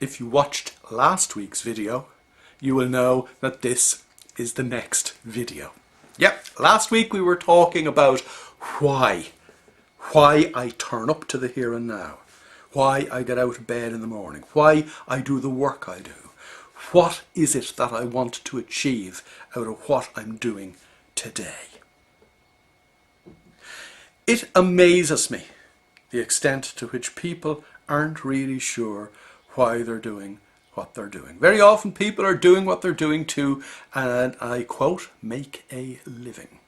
if you watched last week's video, you will know that this is the next video. Yep, last week we were talking about why I turn up to the here and now, why I get out of bed in the morning, why I do the work I do. What is it that I want to achieve out of what I'm doing today? It amazes me the extent to which people aren't really sure why they're doing what they're doing. Very often people are doing what they're doing to, and I quote, make a living.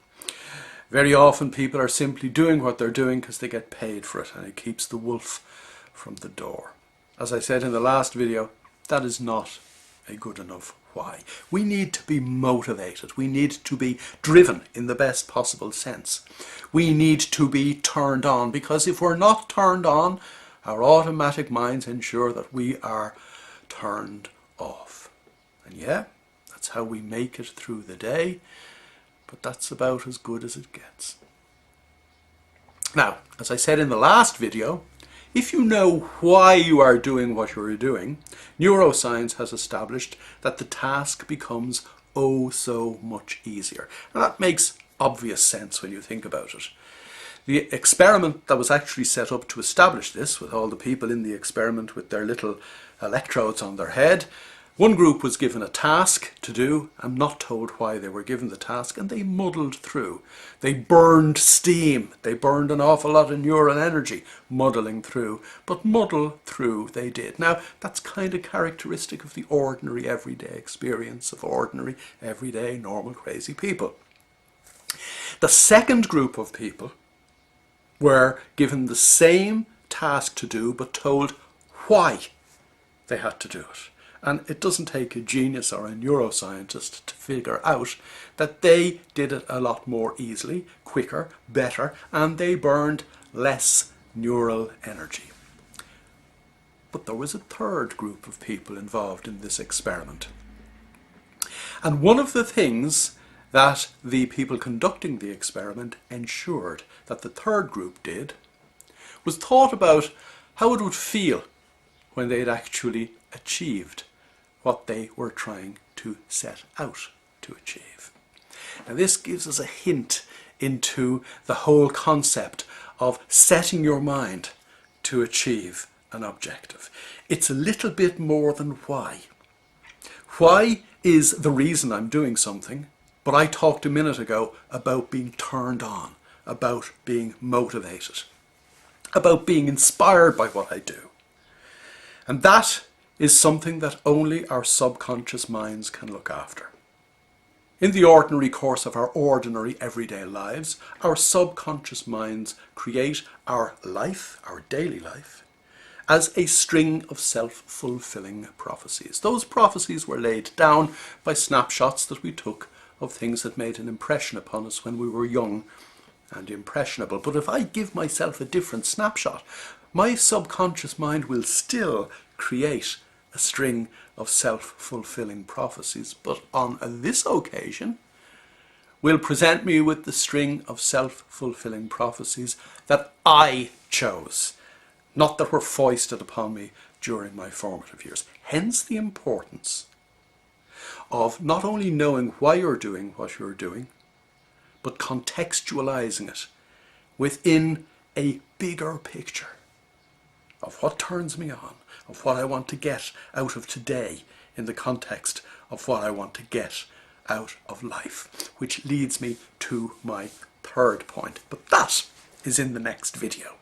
Very often people are simply doing what they're doing because they get paid for it, and it keeps the wolf from the door. As I said in the last video, that is not a good enough why. We need to be motivated. We need to be driven in the best possible sense. We need to be turned on, because if we're not turned on, our automatic minds ensure that we are turned off. And yeah, that's how we make it through the day, but that's about as good as it gets. Now, as I said in the last video, if you know why you are doing what you're doing, neuroscience has established that the task becomes oh so much easier. And that makes obvious sense when you think about it. The experiment that was actually set up to establish this, with all the people in the experiment with their little electrodes on their head, one group was given a task to do and not told why they were given the task, and they muddled through. They burned steam. They burned an awful lot of neural energy muddling through, but muddle through they did. Now, that's kind of characteristic of the ordinary everyday experience of ordinary everyday normal crazy people. The second group of people were given the same task to do but told why they had to do it. And it doesn't take a genius or a neuroscientist to figure out that they did it a lot more easily, quicker, better, and they burned less neural energy. But there was a third group of people involved in this experiment. And one of the things that the people conducting the experiment ensured that the third group did was thought about how it would feel when they had actually achieved what they were trying to set out to achieve. Now this gives us a hint into the whole concept of setting your mind to achieve an objective. It's a little bit more than why. Why is the reason I'm doing something, but I talked a minute ago about being turned on, about being motivated, about being inspired by what I do. And that is something that only our subconscious minds can look after. In the ordinary course of our ordinary everyday lives, our subconscious minds create our life, our daily life, as a string of self-fulfilling prophecies. Those prophecies were laid down by snapshots that we took of things that made an impression upon us when we were young and impressionable. But if I give myself a different snapshot, my subconscious mind will still create a string of self-fulfilling prophecies, but on this occasion will present me with the string of self-fulfilling prophecies that I chose, not that were foisted upon me during my formative years. Hence the importance of not only knowing why you're doing what you're doing, but contextualizing it within a bigger picture of what turns me on, of what I want to get out of today in the context of what I want to get out of life, which leads me to my third point. But that is in the next video.